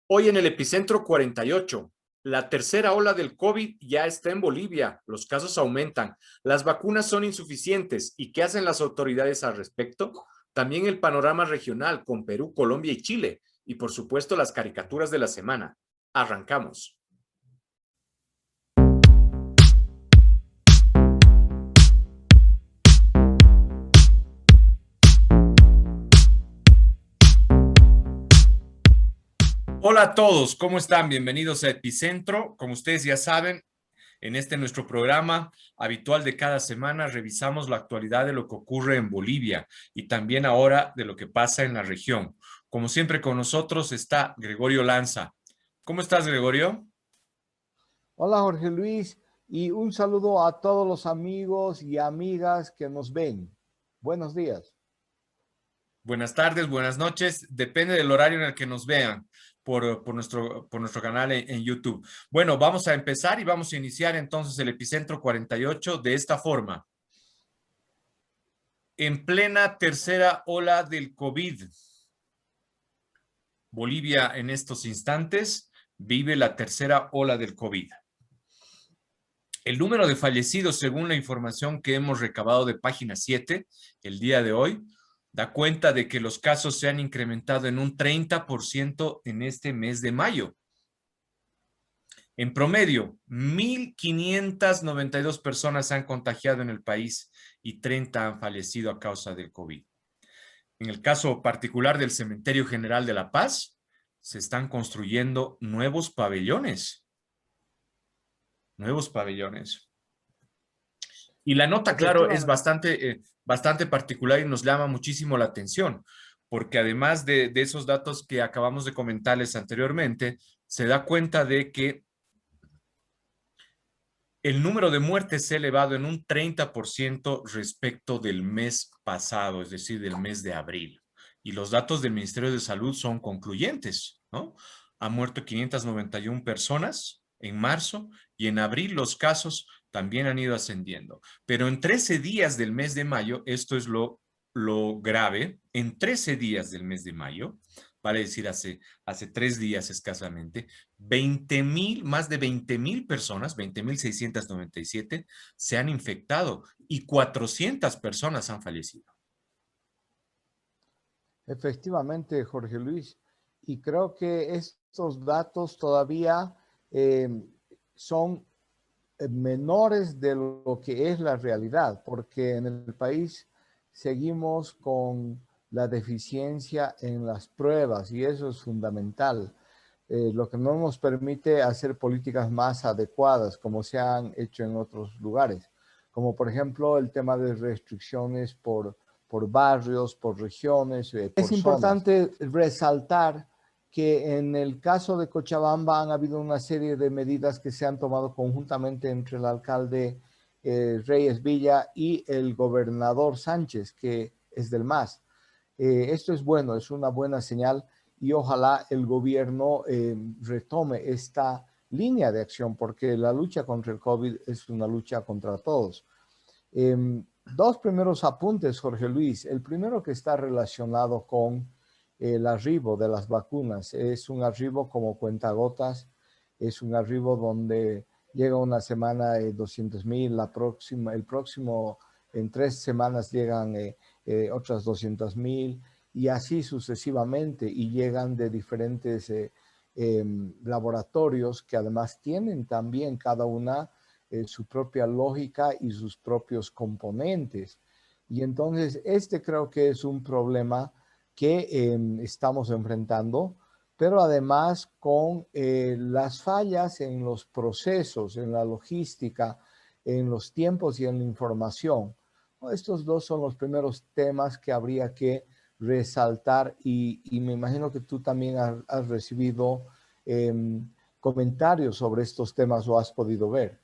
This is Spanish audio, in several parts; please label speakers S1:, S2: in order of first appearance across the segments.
S1: Hoy en el epicentro 48, la tercera ola del COVID ya está en Bolivia, los casos aumentan, las vacunas son insuficientes y ¿qué hacen las autoridades al respecto? También el panorama regional con Perú, Colombia y Chile y por supuesto las caricaturas de la semana. Arrancamos. Hola a todos, ¿cómo están? Bienvenidos a Epicentro. Como ustedes ya saben, en este nuestro programa habitual de cada semana revisamos la actualidad de lo que ocurre en Bolivia y también ahora de lo que pasa en la región. Como siempre con nosotros está Gregorio Lanza. ¿Cómo estás, Gregorio?
S2: Hola Jorge Luis y un saludo a todos los amigos y amigas que nos ven. Buenos días.
S1: Buenas tardes, buenas noches, depende del horario en el que nos vean por nuestro canal en YouTube. Bueno, vamos a empezar y vamos a iniciar entonces el Epicentro 48 de esta forma. En plena tercera ola del COVID, Bolivia en estos instantes vive la tercera ola del COVID. El número de fallecidos, según la información que hemos recabado de Página 7 el día de hoy, da cuenta de que los casos se han incrementado en un 30% en este mes de mayo. En promedio, 1,592 personas se han contagiado en el país y 30 han fallecido a causa del COVID. En el caso particular del Cementerio General de La Paz, se están construyendo nuevos pabellones. Nuevos pabellones. Y la nota, claro, es bastante particular y nos llama muchísimo la atención, porque además de esos datos que acabamos de comentarles anteriormente, se da cuenta de que el número de muertes se ha elevado en un 30% respecto del mes pasado, es decir, del mes de abril. Y los datos del Ministerio de Salud son concluyentes, ¿no? Han muerto 591 personas en marzo y en abril los casos también han ido ascendiendo. Pero en 13 días del mes de mayo, esto es lo grave, en 13 días del mes de mayo, vale decir hace 3 días escasamente, más de 20,000 personas, 20,697, se han infectado y 400 personas han fallecido.
S2: Efectivamente, Jorge Luis. Y creo que estos datos todavía son menores de lo que es la realidad, porque en el país seguimos con la deficiencia en las pruebas y eso es fundamental. Lo que no nos permite hacer políticas más adecuadas como se han hecho en otros lugares, como por ejemplo el tema de restricciones por barrios, por regiones, por es importante resaltar que en el caso de Cochabamba han habido una serie de medidas que se han tomado conjuntamente entre el alcalde Reyes Villa y el gobernador Sánchez, que es del MAS. Esto es bueno, es una buena señal y ojalá el gobierno retome esta línea de acción porque la lucha contra el COVID es una lucha contra todos. Dos primeros apuntes, Jorge Luis. El primero que está relacionado con el arribo de las vacunas. Es un arribo como cuentagotas, es un arribo donde llega una semana 200,000, el próximo en 3 semanas llegan otras 200,000 y así sucesivamente y llegan de diferentes laboratorios que además tienen también cada una su propia lógica y sus propios componentes. Y entonces creo que es un problema que estamos enfrentando, pero además con las fallas en los procesos, en la logística, en los tiempos y en la información. Estos dos son los primeros temas que habría que resaltar y me imagino que tú también has recibido comentarios sobre estos temas o has podido ver.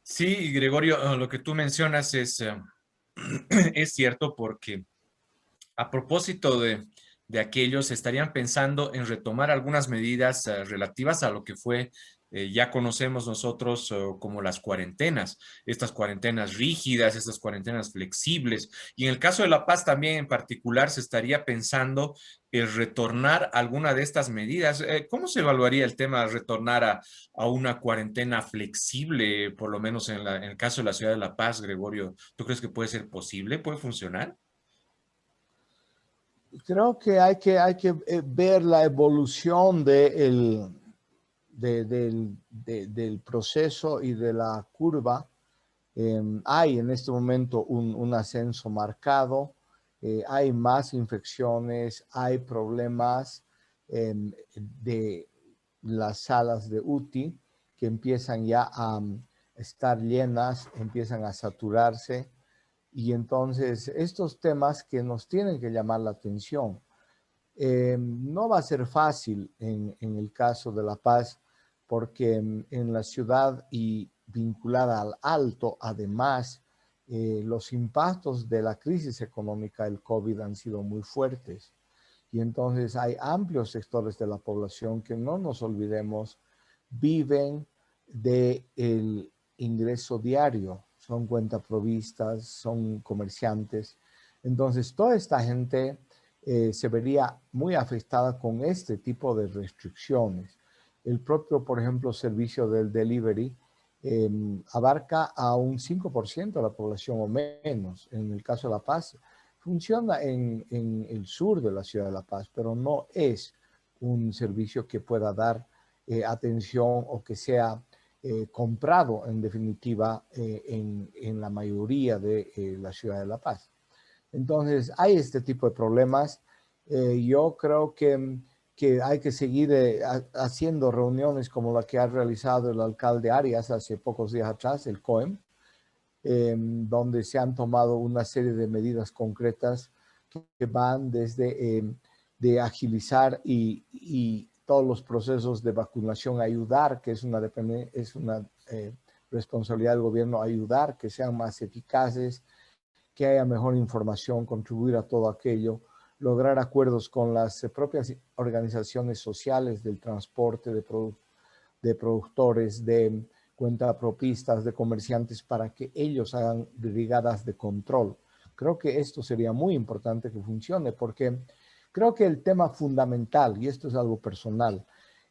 S1: Sí, Gregorio, lo que tú mencionas es cierto porque a propósito de aquellos, estarían pensando en retomar algunas medidas relativas a lo que fue ya conocemos nosotros como las cuarentenas, estas cuarentenas rígidas, estas cuarentenas flexibles. Y en el caso de La Paz también en particular se estaría pensando el retornar a alguna de estas medidas. ¿Cómo se evaluaría el tema de retornar a una cuarentena flexible, por lo menos en el caso de la ciudad de La Paz, Gregorio? ¿Tú crees que puede ser posible? ¿Puede funcionar?
S2: Creo que hay que ver la evolución del proceso y de la curva. Hay en este momento un ascenso marcado, hay más infecciones, hay problemas de las salas de UTI que empiezan ya a estar llenas, empiezan a saturarse. Y entonces estos temas que nos tienen que llamar la atención. No va a ser fácil en el caso de La Paz, porque en la ciudad y vinculada al Alto, además, los impactos de la crisis económica del COVID han sido muy fuertes. Y entonces hay amplios sectores de la población que, no nos olvidemos, viven del ingreso diario. Son cuentaprovistas, son comerciantes. Entonces, toda esta gente se vería muy afectada con este tipo de restricciones. El propio, por ejemplo, servicio del delivery abarca a un 5% de la población o menos. En el caso de La Paz, funciona en el sur de la ciudad de La Paz, pero no es un servicio que pueda dar atención o que sea comprado en definitiva en la mayoría de la ciudad de La Paz. Entonces, hay este tipo de problemas. Yo creo que hay que seguir haciendo reuniones como la que ha realizado el alcalde Arias hace pocos días atrás, el COEM, donde se han tomado una serie de medidas concretas que van desde de agilizar y todos los procesos de vacunación, ayudar, que es una responsabilidad del gobierno, ayudar que sean más eficaces, que haya mejor información, contribuir a todo aquello, lograr acuerdos con las propias organizaciones sociales del transporte, de productores, de cuentapropistas, de comerciantes, para que ellos hagan brigadas de control. Creo que esto sería muy importante que funcione, porque creo que el tema fundamental, y esto es algo personal,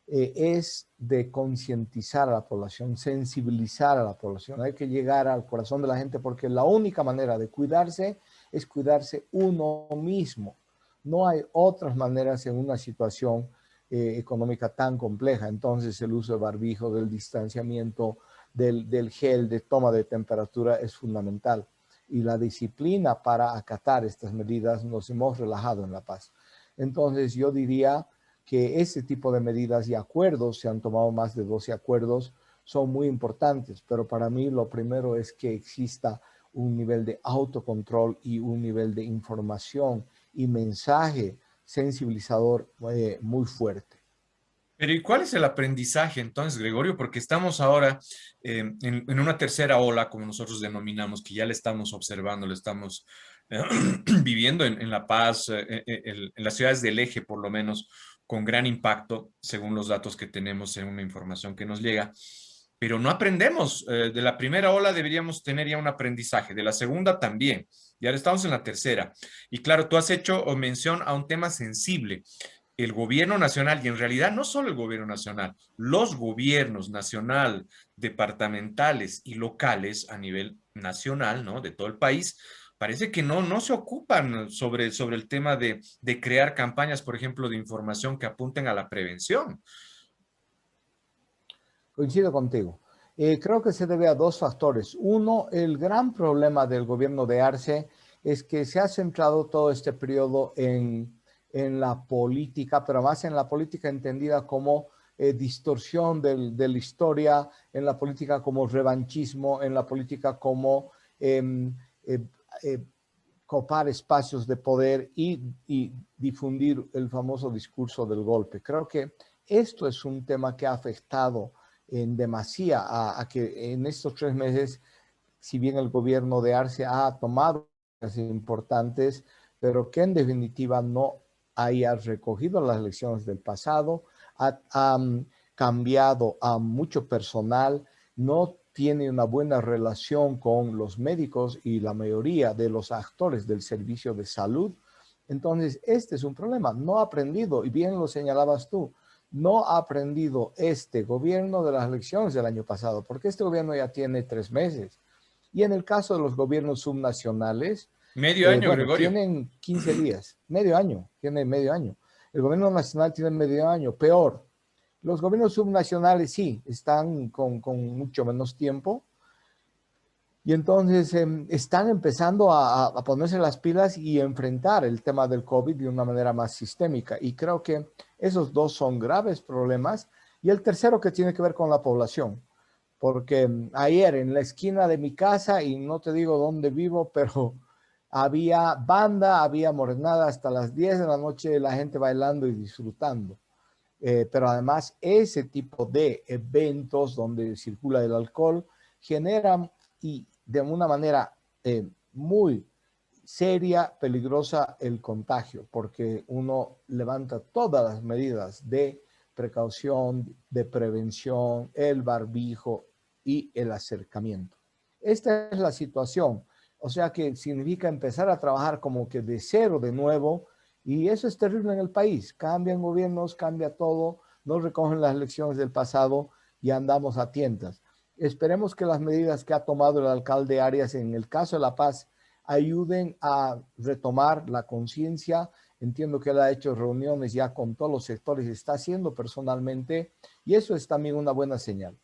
S2: es de concientizar a la población, sensibilizar a la población. Hay que llegar al corazón de la gente, porque la única manera de cuidarse es cuidarse uno mismo. No hay otras maneras en una situación económica tan compleja. Entonces el uso de barbijo, del distanciamiento, del gel, de toma de temperatura es fundamental. Y la disciplina para acatar estas medidas nos hemos relajado en La Paz. Entonces yo diría que ese tipo de medidas y acuerdos, se han tomado más de 12 acuerdos, son muy importantes, pero para mí lo primero es que exista un nivel de autocontrol y un nivel de información y mensaje sensibilizador muy fuerte.
S1: Pero ¿y cuál es el aprendizaje entonces, Gregorio? Porque estamos ahora en una tercera ola, como nosotros denominamos, que ya le estamos observando, le estamos eh, viviendo en La Paz, en las ciudades del eje, por lo menos, con gran impacto, según los datos que tenemos en una información que nos llega. Pero no aprendemos. De la primera ola deberíamos tener ya un aprendizaje, de la segunda también. Y ahora estamos en la tercera. Y claro, tú has hecho mención a un tema sensible, el gobierno nacional, y en realidad no solo el gobierno nacional, los gobiernos nacional, departamentales y locales a nivel nacional, ¿no? De todo el país, parece que no se ocupan sobre el tema de crear campañas, por ejemplo, de información que apunten a la prevención.
S2: Coincido contigo. Creo que se debe a dos factores. Uno, el gran problema del gobierno de Arce es que se ha centrado todo este periodo en la política, pero más en la política entendida como distorsión de la historia, en la política como revanchismo, en la política como eh, eh, eh, copar espacios de poder y difundir el famoso discurso del golpe. Creo que esto es un tema que ha afectado en demasía a que en estos 3 meses, si bien el gobierno de Arce ha tomado medidas importantes, pero que en definitiva no haya recogido las lecciones del pasado, ha cambiado a mucho personal, no tiene una buena relación con los médicos y la mayoría de los actores del servicio de salud. Entonces, este es un problema. No ha aprendido, y bien lo señalabas tú, no ha aprendido este gobierno de las elecciones del año pasado, porque este gobierno ya tiene 3 meses. Y en el caso de los gobiernos subnacionales,
S1: Medio año,
S2: bueno,
S1: Gregorio.
S2: tienen 15 días, medio año, tiene medio año. El gobierno nacional tiene medio año, peor. Los gobiernos subnacionales sí, están con mucho menos tiempo y entonces están empezando a ponerse las pilas y enfrentar el tema del COVID de una manera más sistémica. Y creo que esos dos son graves problemas. Y el tercero que tiene que ver con la población, porque ayer en la esquina de mi casa, y no te digo dónde vivo, pero había banda, había morenada hasta las 10 de la noche, la gente bailando y disfrutando. Pero además ese tipo de eventos donde circula el alcohol generan y de una manera muy seria, peligrosa el contagio, porque uno levanta todas las medidas de precaución, de prevención, el barbijo y el acercamiento. Esta es la situación. O sea que significa empezar a trabajar como que de cero de nuevo, y eso es terrible en el país. Cambian gobiernos, cambia todo, no recogen las lecciones del pasado y andamos a tientas. Esperemos que las medidas que ha tomado el alcalde Arias en el caso de La Paz ayuden a retomar la conciencia. Entiendo que él ha hecho reuniones ya con todos los sectores, está haciendo personalmente, y eso es también una buena señal.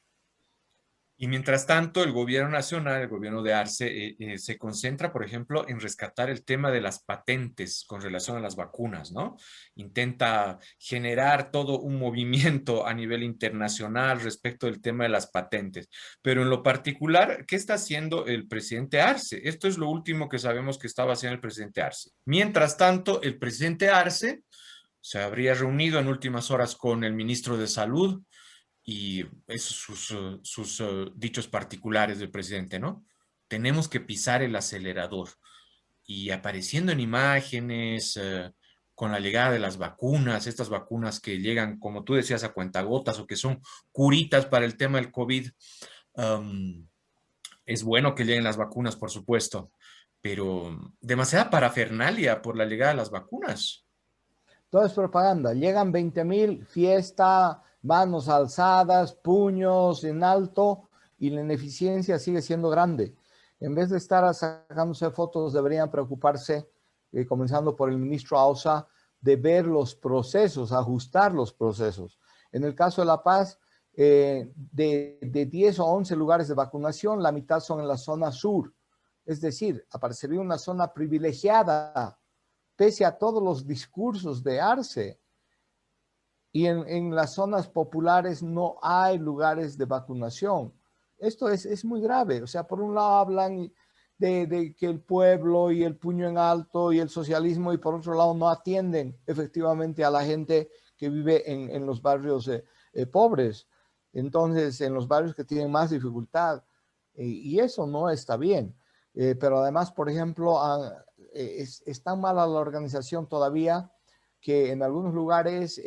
S1: Y mientras tanto, el gobierno nacional, el gobierno de Arce, se concentra, por ejemplo, en rescatar el tema de las patentes con relación a las vacunas, ¿no? Intenta generar todo un movimiento a nivel internacional respecto del tema de las patentes. Pero en lo particular, ¿qué está haciendo el presidente Arce? Esto es lo último que sabemos que estaba haciendo el presidente Arce. Mientras tanto, el presidente Arce se habría reunido en últimas horas con el ministro de Salud, y esos sus dichos particulares del presidente, ¿no? Tenemos que pisar el acelerador. Y apareciendo en imágenes, con la llegada de las vacunas, estas vacunas que llegan, como tú decías, a cuentagotas o que son curitas para el tema del COVID, um, es bueno que lleguen las vacunas, por supuesto, pero demasiada parafernalia por la llegada de las vacunas.
S2: Todo es propaganda. Llegan 20,000, fiesta, manos alzadas, puños en alto, y la ineficiencia sigue siendo grande. En vez de estar sacándose fotos, deberían preocuparse, comenzando por el ministro Ausa, de ver los procesos, ajustar los procesos. En el caso de La Paz, de 10 o 11 lugares de vacunación, la mitad son en la zona sur. Es decir, aparecería una zona privilegiada pese a todos los discursos de Arce. Y en las zonas populares no hay lugares de vacunación. Esto es muy grave. O sea, por un lado hablan de que el pueblo y el puño en alto y el socialismo, y por otro lado no atienden efectivamente a la gente que vive en los barrios pobres. Entonces, en los barrios que tienen más dificultad. Y eso no está bien. Pero además, por ejemplo, es tan mala la organización todavía que en algunos lugares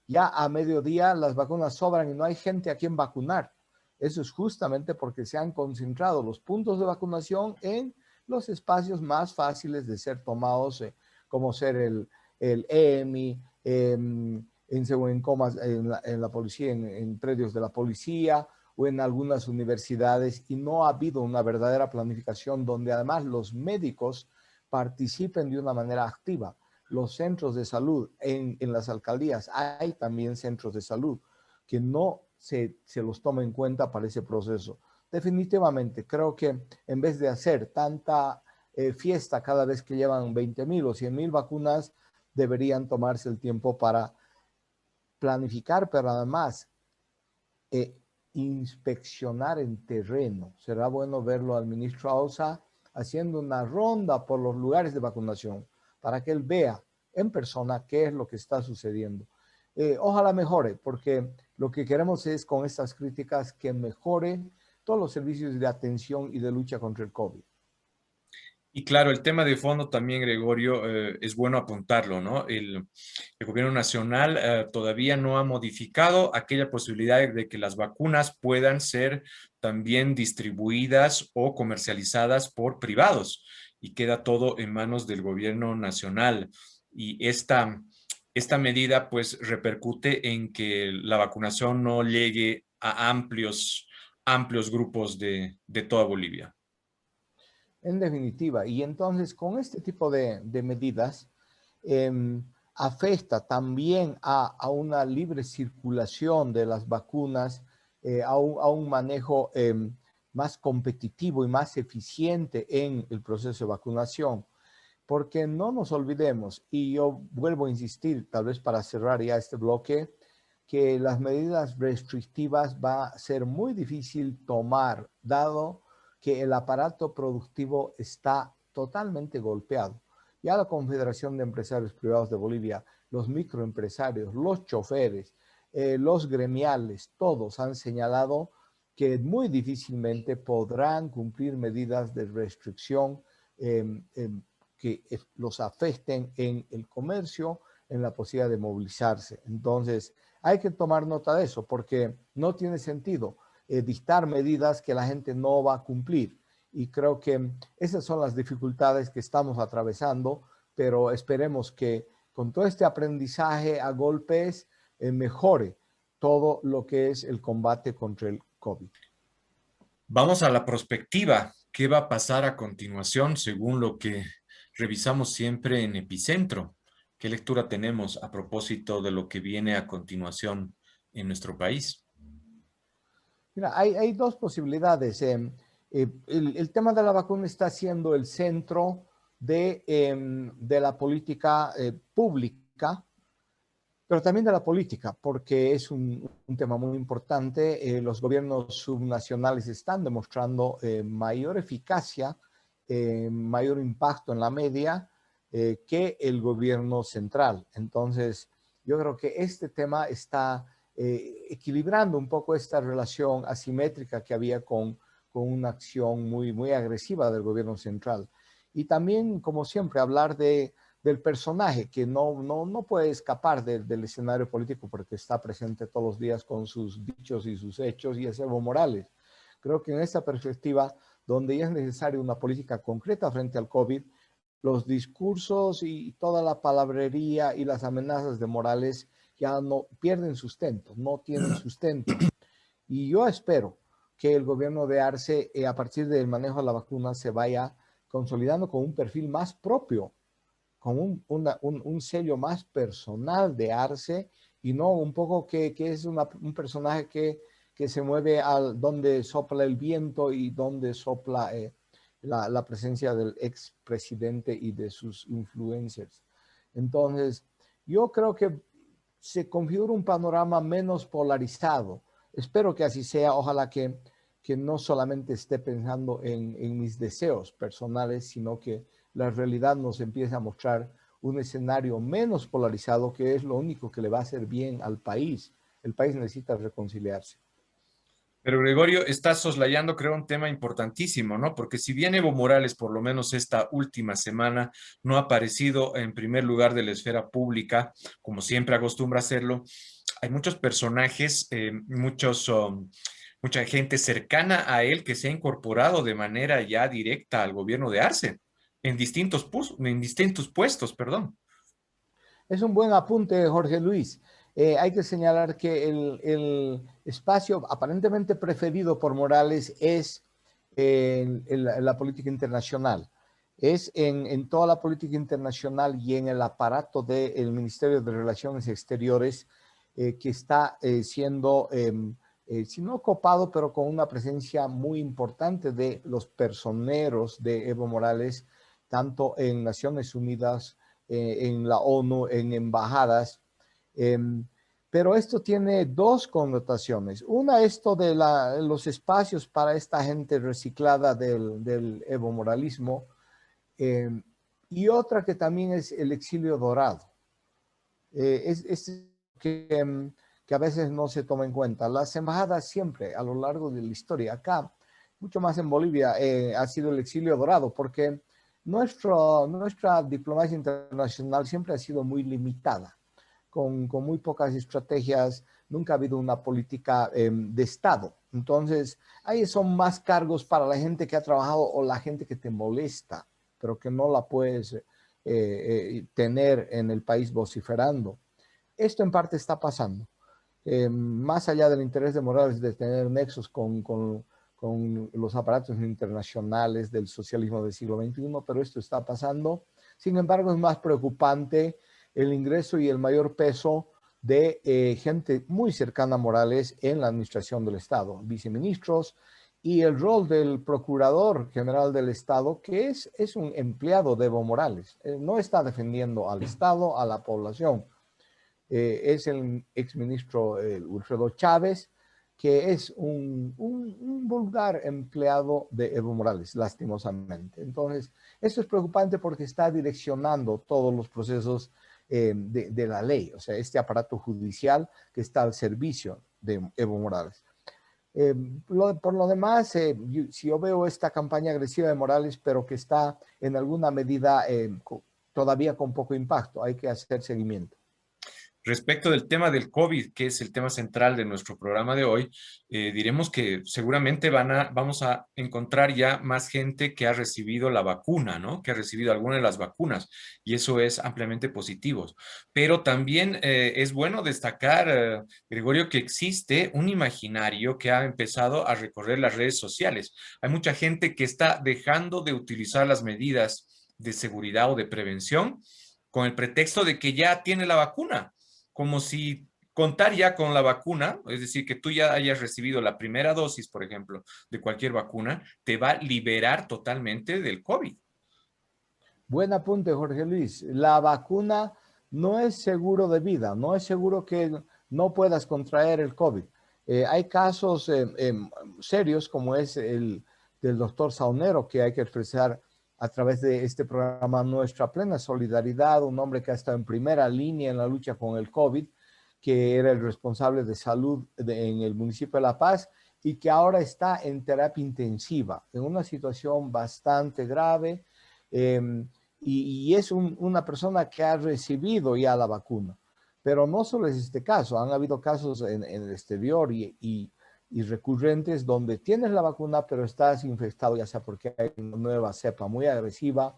S2: ya a mediodía las vacunas sobran y no hay gente a quien vacunar. Eso es justamente porque se han concentrado los puntos de vacunación en los espacios más fáciles de ser tomados, como ser el EMI, en comas, en la policía, en predios de la policía o en algunas universidades, y no ha habido una verdadera planificación donde además los médicos participen de una manera activa. Los centros de salud en las alcaldías, hay también centros de salud que no se los toma en cuenta para ese proceso. Definitivamente, creo que en vez de hacer tanta fiesta cada vez que llevan 20,000 o 100,000 vacunas, deberían tomarse el tiempo para planificar, pero además inspeccionar en terreno. Será bueno verlo al ministro Ausa haciendo una ronda por los lugares de vacunación para que él vea en persona qué es lo que está sucediendo. Ojalá mejore, porque lo que queremos es con estas críticas que mejore todos los servicios de atención y de lucha contra el COVID.
S1: Y claro, el tema de fondo también, Gregorio, es bueno apuntarlo, ¿no? El gobierno nacional todavía no ha modificado aquella posibilidad de que las vacunas puedan ser también distribuidas o comercializadas por privados y queda todo en manos del gobierno nacional. Y esta medida pues repercute en que la vacunación no llegue a amplios grupos de toda Bolivia.
S2: En definitiva, y entonces con este tipo de medidas eh, afecta también a una libre circulación de las vacunas, a un manejo más competitivo y más eficiente en el proceso de vacunación. Porque no nos olvidemos, y yo vuelvo a insistir, tal vez para cerrar ya este bloque, que las medidas restrictivas va a ser muy difícil tomar, dado que el aparato productivo está totalmente golpeado. Ya la Confederación de Empresarios Privados de Bolivia, los microempresarios, los choferes, los gremiales, todos han señalado que muy difícilmente podrán cumplir medidas de restricción que los afecten en el comercio, en la posibilidad de movilizarse. Entonces, hay que tomar nota de eso porque no tiene sentido dictar medidas que la gente no va a cumplir. Y creo que esas son las dificultades que estamos atravesando, pero esperemos que con todo este aprendizaje a golpes mejore todo lo que es el combate contra el COVID.
S1: Vamos a la prospectiva. ¿Qué va a pasar a continuación según lo que revisamos siempre en Epicentro? ¿Qué lectura tenemos a propósito de lo que viene a continuación en nuestro país?
S2: Mira, hay dos posibilidades. El tema de la vacuna está siendo el centro de la política pública, pero también de la política, porque es un tema muy importante. Los gobiernos subnacionales están demostrando mayor eficacia, mayor impacto en la media que el gobierno central. Entonces, yo creo que este tema está equilibrando un poco esta relación asimétrica que había con una acción muy agresiva del gobierno central. Y también, como siempre, hablar del personaje que no puede escapar del escenario político porque está presente todos los días con sus dichos y sus hechos, y es Evo Morales. Creo que en esta perspectiva, donde ya es necesaria una política concreta frente al COVID, los discursos y toda la palabrería y las amenazas de Morales ya no pierden sustento, no tienen sustento. Y yo espero que el gobierno de Arce, a partir del manejo de la vacuna, se vaya consolidando con un perfil más propio, con un sello más personal de Arce y no un poco que es un personaje que se mueve al donde sopla el viento y donde sopla la presencia del expresidente y de sus influencers. Entonces, yo creo que se configura un panorama menos polarizado. Espero que así sea. Ojalá que no solamente esté pensando en mis deseos personales, sino que la realidad nos empiece a mostrar un escenario menos polarizado, que es lo único que le va a hacer bien al país. El país necesita reconciliarse.
S1: Pero Gregorio, está soslayando, creo, un tema importantísimo, ¿no? Porque si bien Evo Morales, por lo menos esta última semana, no ha aparecido en primer lugar de la esfera pública, como siempre acostumbra hacerlo, hay muchos personajes, mucha gente cercana a él que se ha incorporado de manera ya directa al gobierno de Arce, en distintos puestos, perdón.
S2: Es un buen apunte, Jorge Luis. Hay que señalar que el espacio aparentemente preferido por Morales es la política internacional. Es en toda la política internacional y en el aparato del Ministerio de Relaciones Exteriores que está siendo, si no copado, pero con una presencia muy importante de los personeros de Evo Morales, tanto en Naciones Unidas, en la ONU, en embajadas. Eh, pero esto tiene dos connotaciones. Una, esto de los espacios para esta gente reciclada del Evo Moralismo, eh, y otra que también es el exilio dorado. Es que a veces no se toma en cuenta. Las embajadas siempre, a lo largo de la historia, acá, mucho más en Bolivia, ha sido el exilio dorado, porque nuestra diplomacia internacional siempre ha sido muy limitada, con muy pocas estrategias, nunca ha habido una política de Estado. Entonces, ahí son más cargos para la gente que ha trabajado o la gente que te molesta, pero que no la puedes tener en el país vociferando. Esto en parte está pasando. Más allá del interés de Morales de tener nexos con los aparatos internacionales del socialismo del siglo XXI, pero esto está pasando. Sin embargo, es más preocupante el ingreso y el mayor peso de gente muy cercana a Morales en la administración del Estado, viceministros, y el rol del Procurador General del Estado, que es un empleado de Evo Morales. No está defendiendo al Estado, a la población. Es el exministro Wilfredo Chávez, que es un vulgar empleado de Evo Morales, lastimosamente. Entonces, esto es preocupante porque está direccionando todos los procesos de la ley, o sea, este aparato judicial que está al servicio de Evo Morales. Por lo demás, si yo veo esta campaña agresiva de Morales, pero que está en alguna medida todavía con poco impacto, hay que hacer seguimiento.
S1: Respecto del tema del COVID, que es el tema central de nuestro programa de hoy, diremos que seguramente vamos a encontrar ya más gente que ha recibido la vacuna, ¿no? Que ha recibido alguna de las vacunas, y eso es ampliamente positivo. Pero también es bueno destacar, Gregorio, que existe un imaginario que ha empezado a recorrer las redes sociales. Hay mucha gente que está dejando de utilizar las medidas de seguridad o de prevención con el pretexto de que ya tiene la vacuna, como si contar ya con la vacuna, es decir, que tú ya hayas recibido la primera dosis, por ejemplo, de cualquier vacuna, te va a liberar totalmente del COVID.
S2: Buen apunte, Jorge Luis. La vacuna no es seguro de vida, no es seguro que no puedas contraer el COVID. Hay casos serios como es el del doctor Saunero, que hay que expresar a través de este programa nuestra plena solidaridad, un hombre que ha estado en primera línea en la lucha con el COVID, que era el responsable de salud en el municipio de La Paz y que ahora está en terapia intensiva, en una situación bastante grave. Y es una persona que ha recibido ya la vacuna. Pero no solo es este caso, han habido casos en el exterior y recurrentes donde tienes la vacuna, pero estás infectado, ya sea porque hay una nueva cepa muy agresiva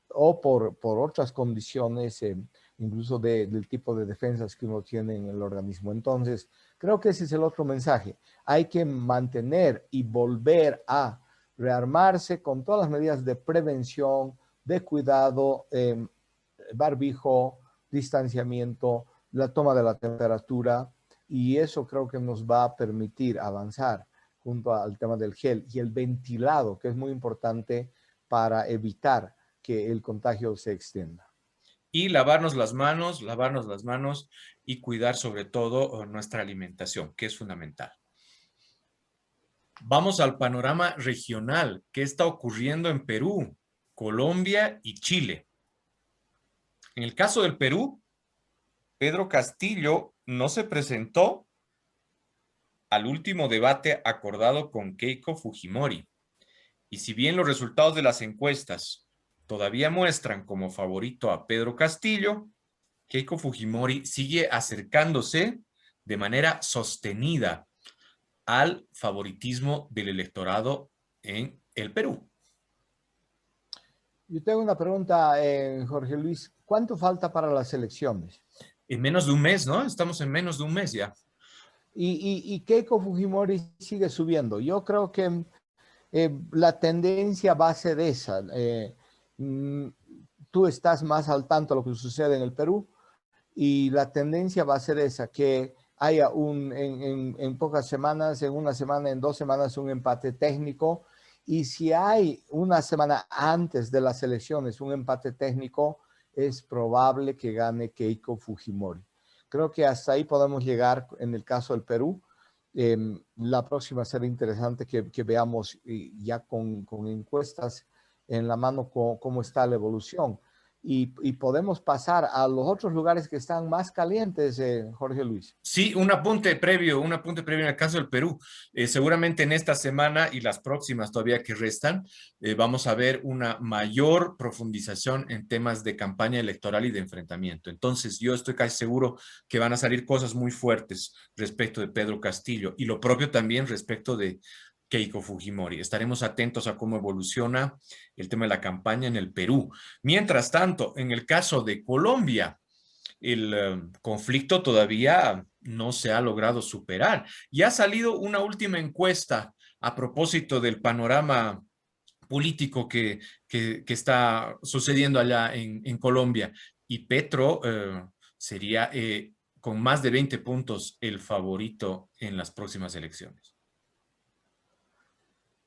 S2: o por otras condiciones, incluso del tipo de defensas que uno tiene en el organismo. Entonces, creo que ese es el otro mensaje. Hay que mantener y volver a rearmarse con todas las medidas de prevención, de cuidado, barbijo, distanciamiento, la toma de la temperatura, y eso creo que nos va a permitir avanzar junto al tema del gel y el ventilado, que es muy importante para evitar que el contagio se extienda.
S1: Y lavarnos las manos y cuidar sobre todo nuestra alimentación, que es fundamental. Vamos al panorama regional. ¿Qué está ocurriendo en Perú, Colombia y Chile? En el caso del Perú, Pedro Castillo no se presentó al último debate acordado con Keiko Fujimori. Y si bien los resultados de las encuestas todavía muestran como favorito a Pedro Castillo, Keiko Fujimori sigue acercándose de manera sostenida al favoritismo del electorado en el Perú.
S2: Yo tengo una pregunta, Jorge Luis. ¿Cuánto falta para las elecciones?
S1: En menos de un mes, ¿no? Estamos en menos de un mes ya.
S2: Y Keiko Fujimori sigue subiendo. Yo creo que la tendencia va a ser esa. Tú estás más al tanto de lo que sucede en el Perú y la tendencia va a ser esa, que haya en pocas semanas, en una semana, en 2 semanas, un empate técnico. Y si hay una semana antes de las elecciones un empate técnico, es probable que gane Keiko Fujimori. Creo que hasta ahí podemos llegar en el caso del Perú. La próxima será interesante que veamos ya con encuestas en la mano cómo está la evolución. y podemos pasar a los otros lugares que están más calientes, Jorge Luis.
S1: Sí, un apunte previo en el caso del Perú. Seguramente en esta semana y las próximas todavía que restan, vamos a ver una mayor profundización en temas de campaña electoral y de enfrentamiento. Entonces, yo estoy casi seguro que van a salir cosas muy fuertes respecto de Pedro Castillo y lo propio también respecto de Keiko Fujimori. Estaremos atentos a cómo evoluciona el tema de la campaña en el Perú. Mientras tanto, en el caso de Colombia, el conflicto todavía no se ha logrado superar. Y ha salido una última encuesta a propósito del panorama político que está sucediendo allá en Colombia. Y Petro sería con más de 20 puntos el favorito en las próximas elecciones.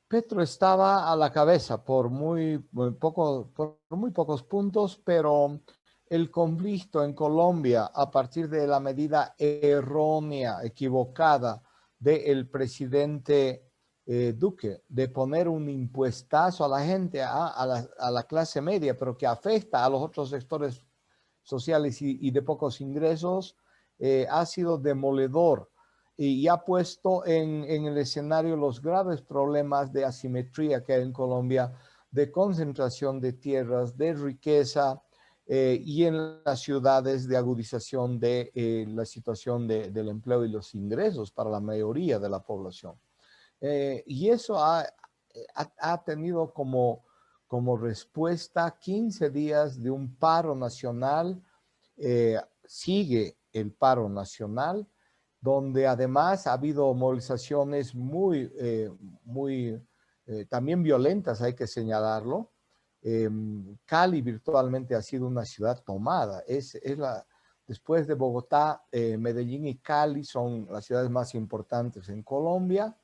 S2: Petro estaba a la cabeza por muy pocos puntos, pero el conflicto en Colombia a partir de la medida errónea, equivocada del presidente Duque de poner un impuestazo a la gente, a la clase media, pero que afecta a los otros sectores sociales y de pocos ingresos, ha sido demoledor y ha puesto en el escenario los graves problemas de asimetría que hay en Colombia, de concentración de tierras, de riqueza, y en las ciudades de agudización de la situación del empleo y los ingresos para la mayoría de la población. Y eso ha tenido como respuesta 15 días de un paro nacional. Sigue el paro nacional, donde además ha habido movilizaciones también violentas, hay que señalarlo. Cali virtualmente ha sido una ciudad tomada. Después de Bogotá, Medellín y Cali son las ciudades más importantes en Colombia,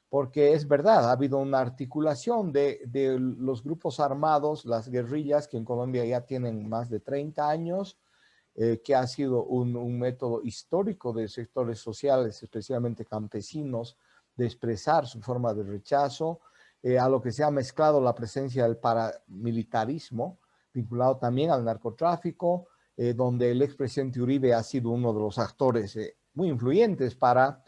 S2: porque es verdad, ha habido una articulación de los grupos armados, las guerrillas, que en Colombia ya tienen más de 30 años, que ha sido un método histórico de sectores sociales, especialmente campesinos, de expresar su forma de rechazo, a lo que se ha mezclado la presencia del paramilitarismo, vinculado también al narcotráfico, donde el expresidente Uribe ha sido uno de los actores muy influyentes para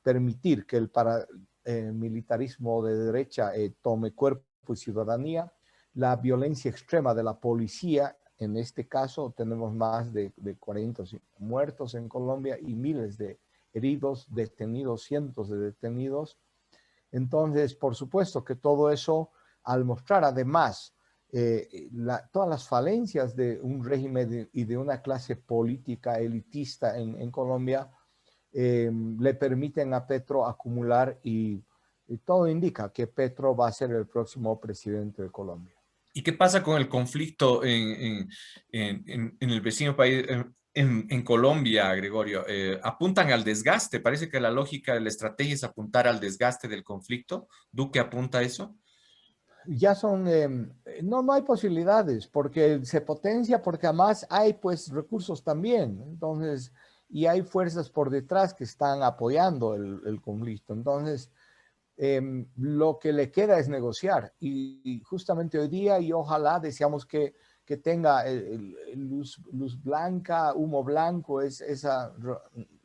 S2: permitir que el paramilitarismo de derecha tome cuerpo y ciudadanía, la violencia extrema de la policía. En este caso tenemos más de 40 muertos en Colombia y miles de heridos, detenidos, cientos de detenidos. Entonces, por supuesto que todo eso, al mostrar además todas las falencias de un régimen y de una clase política elitista en Colombia, le permiten a Petro acumular y todo indica que Petro va a ser el próximo presidente de Colombia.
S1: ¿Y qué pasa con el conflicto en el vecino país, en Colombia, Gregorio? Apuntan al desgaste. Parece que la lógica de la estrategia es apuntar al desgaste del conflicto. ¿Duque apunta a eso?
S2: Ya no hay posibilidades porque se potencia, porque además hay pues recursos también. Entonces, y hay fuerzas por detrás que están apoyando el conflicto. Entonces, lo que le queda es negociar y justamente hoy día, y ojalá deseamos que tenga luz blanca, humo blanco, esa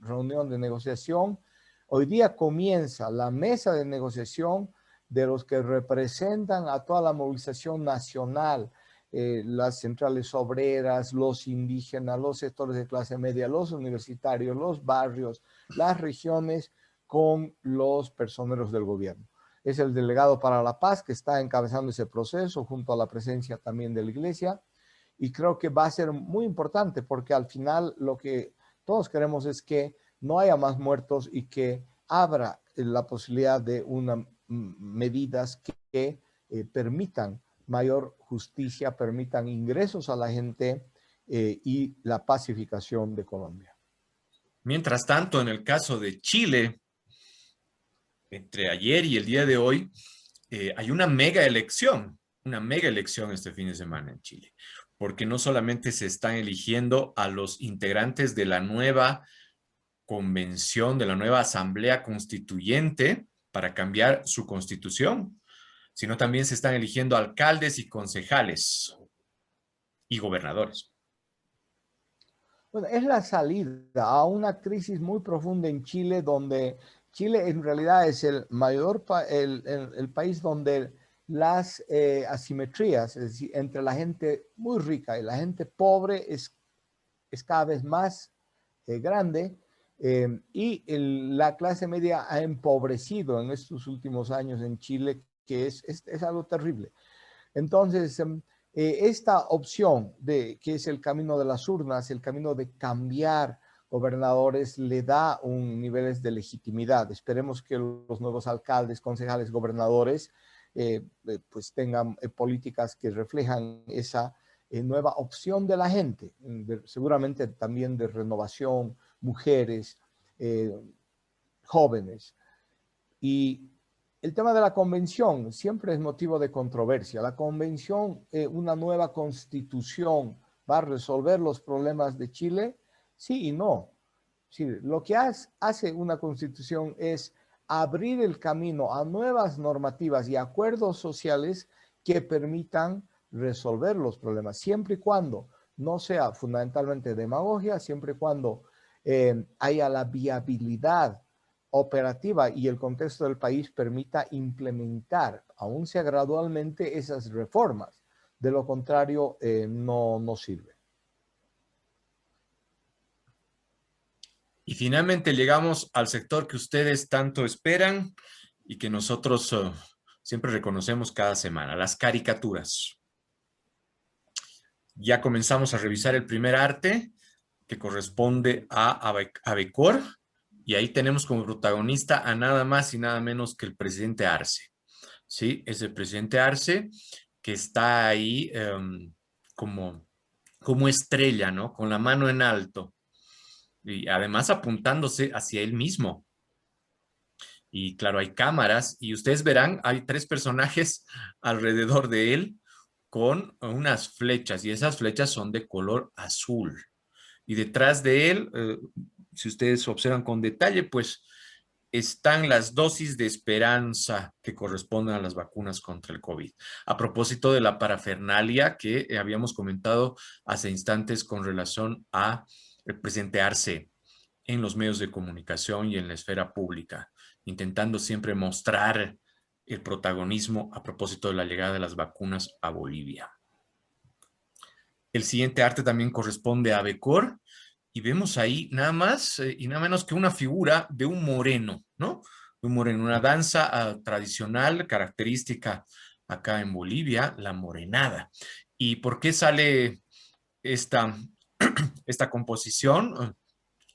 S2: reunión de negociación. Hoy día comienza la mesa de negociación de los que representan a toda la movilización nacional, las centrales obreras, los indígenas, los sectores de clase media, los universitarios, los barrios, las regiones, con los personeros del gobierno. Es el delegado para la paz que está encabezando ese proceso junto a la presencia también de la iglesia, y creo que va a ser muy importante porque al final lo que todos queremos es que no haya más muertos y que abra la posibilidad de medidas que permitan mayor justicia, permitan ingresos a la gente y la pacificación de Colombia.
S1: Mientras tanto, en el caso de Chile, entre ayer y el día de hoy, hay una mega elección este fin de semana en Chile, porque no solamente se están eligiendo a los integrantes de la nueva convención, de la nueva asamblea constituyente para cambiar su constitución, sino también se están eligiendo alcaldes y concejales. y gobernadores.
S2: Bueno, es la salida a una crisis muy profunda en Chile, donde Chile en realidad es el mayor el país donde las asimetrías, es decir, entre la gente muy rica y la gente pobre es cada vez más grande, y la clase media ha empobrecido en estos últimos años en Chile, que es algo terrible. Entonces, esta opción que es el camino de las urnas, el camino de cambiar gobernadores, le da un niveles de legitimidad. Esperemos que los nuevos alcaldes, concejales, gobernadores, pues tengan políticas que reflejan esa nueva opción de la gente, seguramente también de renovación, mujeres, eh, jóvenes. Y el tema de la convención siempre es motivo de controversia. La convención, una nueva constitución, ¿va a resolver los problemas de Chile? Sí y no. Sí, lo que hace una constitución es abrir el camino a nuevas normativas y acuerdos sociales que permitan resolver los problemas, siempre y cuando no sea fundamentalmente demagogia, siempre y cuando haya la viabilidad operativa y el contexto del país permita implementar, aún sea gradualmente, esas reformas. De lo contrario, no sirve.
S1: Y finalmente llegamos al sector que ustedes tanto esperan y que nosotros siempre reconocemos cada semana, las caricaturas. Ya comenzamos a revisar el primer arte, que corresponde a Abecor, y ahí tenemos como protagonista a nada más y nada menos que el presidente Arce. ¿Sí? Es el presidente Arce que está ahí como estrella, ¿no? Con la mano en alto y además apuntándose hacia él mismo. Y claro, hay cámaras y ustedes verán, hay 3 personajes alrededor de él con unas flechas y esas flechas son de color azul. Y detrás de él, si ustedes observan con detalle, pues están las dosis de esperanza que corresponden a las vacunas contra el COVID. A propósito de la parafernalia que habíamos comentado hace instantes con relación a el presidente Arce en los medios de comunicación y en la esfera pública, intentando siempre mostrar el protagonismo a propósito de la llegada de las vacunas a Bolivia. El siguiente arte también corresponde a Becor y vemos ahí nada más y nada menos que una figura de un moreno, ¿no? De un moreno, una danza tradicional, característica acá en Bolivia, la morenada. ¿Y por qué sale esta, esta composición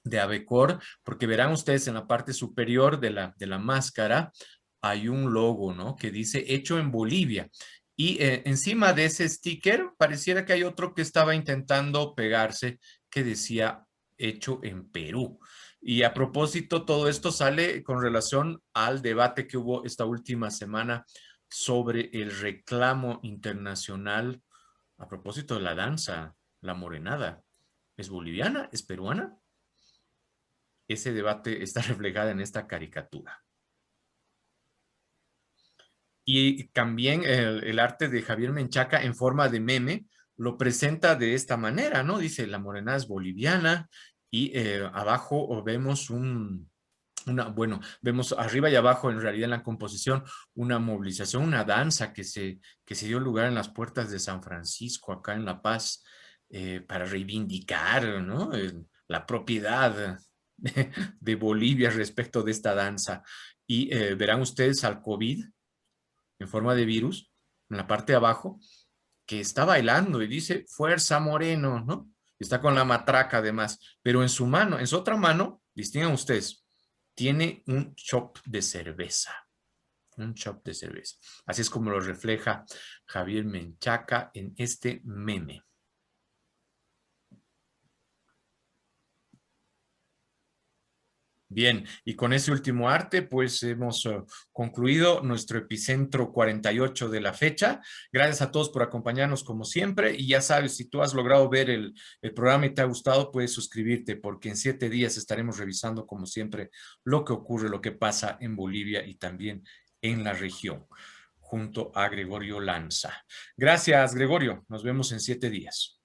S1: de Abecor? Porque verán ustedes en la parte superior de la máscara hay un logo, ¿no? Que dice hecho en Bolivia. Y encima de ese sticker pareciera que hay otro que estaba intentando pegarse que decía hecho en Perú. Y a propósito, todo esto sale con relación al debate que hubo esta última semana sobre el reclamo internacional a propósito de la danza, la morenada. ¿Es boliviana? ¿Es peruana? Ese debate está reflejado en esta caricatura. Y también el arte de Javier Menchaca en forma de meme lo presenta de esta manera, ¿no? Dice, la morenada es boliviana y abajo vemos bueno, vemos arriba y abajo en realidad en la composición una movilización, una danza que se dio lugar en las puertas de San Francisco, acá en La Paz, para reivindicar, ¿no? La propiedad de Bolivia respecto de esta danza. Y verán ustedes al COVID en forma de virus, en la parte de abajo, que está bailando y dice, fuerza Moreno, ¿no? Está con la matraca además, pero en su mano, en su otra mano, distingan ustedes, tiene un chop de cerveza. Un chop de cerveza. Así es como lo refleja Javier Menchaca en este meme. Bien, y con ese último arte, pues hemos concluido nuestro epicentro 48 de la fecha. Gracias a todos por acompañarnos como siempre. Y ya sabes, si tú has logrado ver el programa y te ha gustado, puedes suscribirte porque en 7 días estaremos revisando como siempre lo que ocurre, lo que pasa en Bolivia y también en la región, junto a Gregorio Lanza. Gracias, Gregorio. Nos vemos en 7 días.